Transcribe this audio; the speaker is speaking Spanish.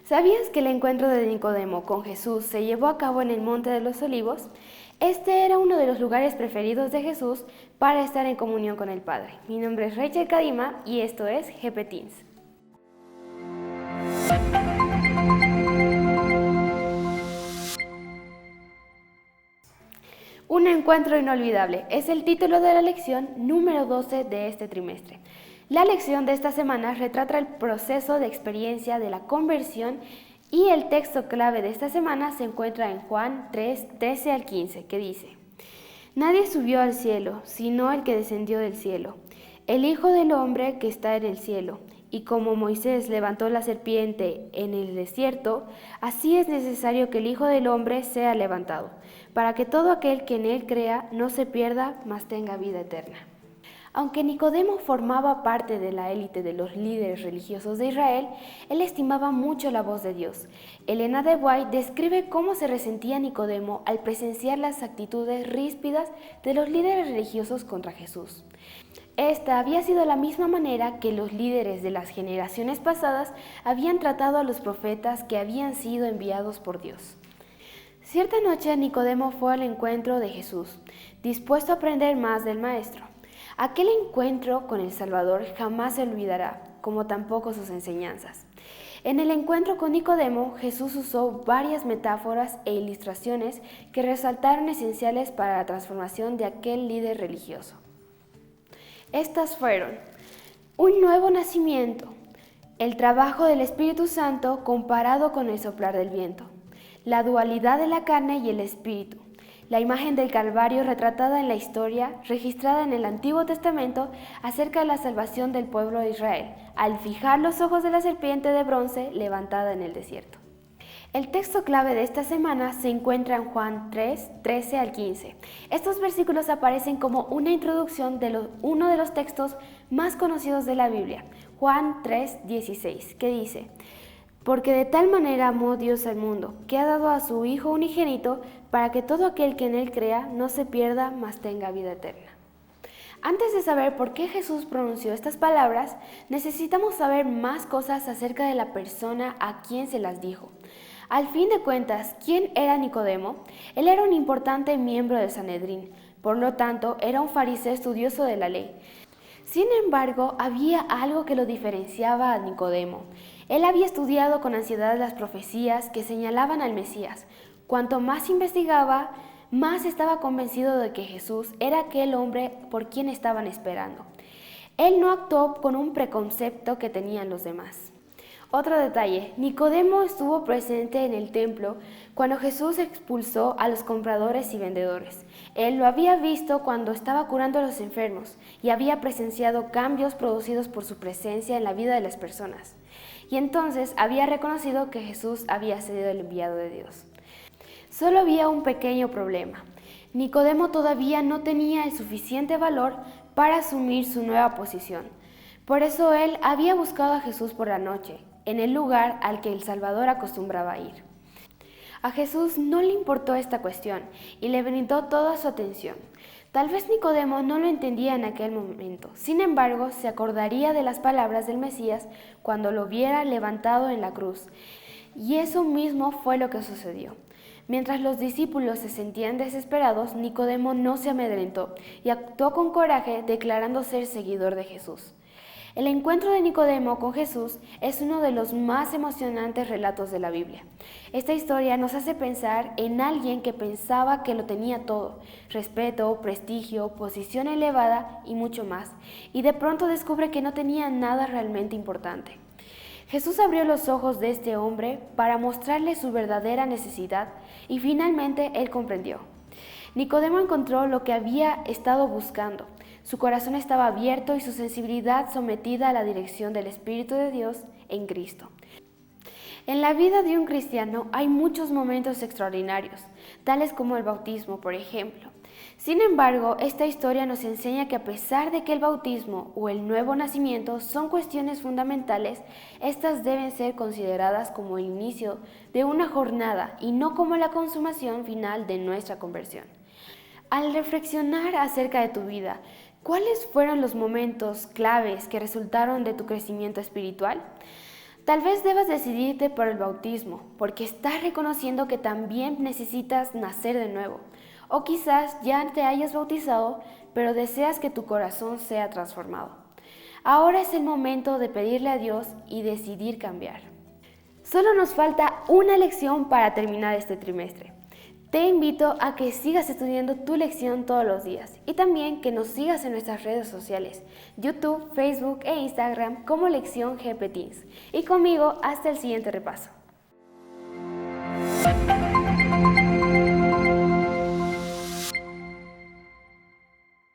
¿Sabías que el encuentro de Nicodemo con Jesús se llevó a cabo en el Monte de los Olivos? Este era uno de los lugares preferidos de Jesús para estar en comunión con el Padre. Mi nombre es Rachel Kadima y esto es GP Teens. Un encuentro inolvidable es el título de la lección número 12 de este trimestre. La lección de esta semana retrata el proceso de experiencia de la conversión y el texto clave de esta semana se encuentra en Juan 3, 13 al 15, que dice: Nadie subió al cielo, sino el que descendió del cielo, el Hijo del Hombre que está en el cielo. Y como Moisés levantó la serpiente en el desierto, así es necesario que el Hijo del Hombre sea levantado, para que todo aquel que en él crea no se pierda, mas tenga vida eterna. Aunque Nicodemo formaba parte de la élite de los líderes religiosos de Israel, él estimaba mucho la voz de Dios. Elena de White describe cómo se resentía Nicodemo al presenciar las actitudes ríspidas de los líderes religiosos contra Jesús. Esta había sido la misma manera que los líderes de las generaciones pasadas habían tratado a los profetas que habían sido enviados por Dios. Cierta noche Nicodemo fue al encuentro de Jesús, dispuesto a aprender más del Maestro. Aquel encuentro con el Salvador jamás se olvidará, como tampoco sus enseñanzas. En el encuentro con Nicodemo, Jesús usó varias metáforas e ilustraciones que resaltaron esenciales para la transformación de aquel líder religioso. Estas fueron: un nuevo nacimiento, el trabajo del Espíritu Santo comparado con el soplar del viento, la dualidad de la carne y el espíritu, la imagen del Calvario retratada en la historia registrada en el Antiguo Testamento acerca de la salvación del pueblo de Israel, al fijar los ojos de la serpiente de bronce levantada en el desierto. El texto clave de esta semana se encuentra en Juan 3, 13 al 15. Estos versículos aparecen como una introducción de uno de los textos más conocidos de la Biblia, Juan 3, 16, que dice: Porque de tal manera amó Dios al mundo, que ha dado a su Hijo unigénito, para que todo aquel que en él crea no se pierda, mas tenga vida eterna. Antes de saber por qué Jesús pronunció estas palabras, necesitamos saber más cosas acerca de la persona a quien se las dijo. Al fin de cuentas, ¿quién era Nicodemo? Él era un importante miembro del Sanedrín, por lo tanto, era un fariseo estudioso de la ley. Sin embargo, había algo que lo diferenciaba a Nicodemo. Él había estudiado con ansiedad las profecías que señalaban al Mesías. Cuanto más investigaba, más estaba convencido de que Jesús era aquel hombre por quien estaban esperando. Él no actuó con un preconcepto que tenían los demás. Otro detalle: Nicodemo estuvo presente en el templo cuando Jesús expulsó a los compradores y vendedores. Él lo había visto cuando estaba curando a los enfermos y había presenciado cambios producidos por su presencia en la vida de las personas. Y entonces había reconocido que Jesús había sido el enviado de Dios. Solo había un pequeño problema. Nicodemo todavía no tenía el suficiente valor para asumir su nueva posición. Por eso él había buscado a Jesús por la noche, en el lugar al que el Salvador acostumbraba ir. A Jesús no le importó esta cuestión y le brindó toda su atención. Tal vez Nicodemo no lo entendía en aquel momento, sin embargo, se acordaría de las palabras del Mesías cuando lo viera levantado en la cruz. Y eso mismo fue lo que sucedió. Mientras los discípulos se sentían desesperados, Nicodemo no se amedrentó y actuó con coraje, declarando ser seguidor de Jesús. El encuentro de Nicodemo con Jesús es uno de los más emocionantes relatos de la Biblia. Esta historia nos hace pensar en alguien que pensaba que lo tenía todo: respeto, prestigio, posición elevada y mucho más, y de pronto descubre que no tenía nada realmente importante. Jesús abrió los ojos de este hombre para mostrarle su verdadera necesidad y finalmente él comprendió. Nicodemo encontró lo que había estado buscando. Su corazón estaba abierto y su sensibilidad sometida a la dirección del Espíritu de Dios en Cristo. En la vida de un cristiano hay muchos momentos extraordinarios, tales como el bautismo, por ejemplo. Sin embargo, esta historia nos enseña que a pesar de que el bautismo o el nuevo nacimiento son cuestiones fundamentales, estas deben ser consideradas como el inicio de una jornada y no como la consumación final de nuestra conversión. Al reflexionar acerca de tu vida, ¿cuáles fueron los momentos claves que resultaron de tu crecimiento espiritual? Tal vez debas decidirte por el bautismo, porque estás reconociendo que también necesitas nacer de nuevo. O quizás ya te hayas bautizado, pero deseas que tu corazón sea transformado. Ahora es el momento de pedirle a Dios y decidir cambiar. Solo nos falta una lección para terminar este trimestre. Te invito a que sigas estudiando tu lección todos los días y también que nos sigas en nuestras redes sociales, YouTube, Facebook e Instagram como Lección GP Teens. Y conmigo hasta el siguiente repaso.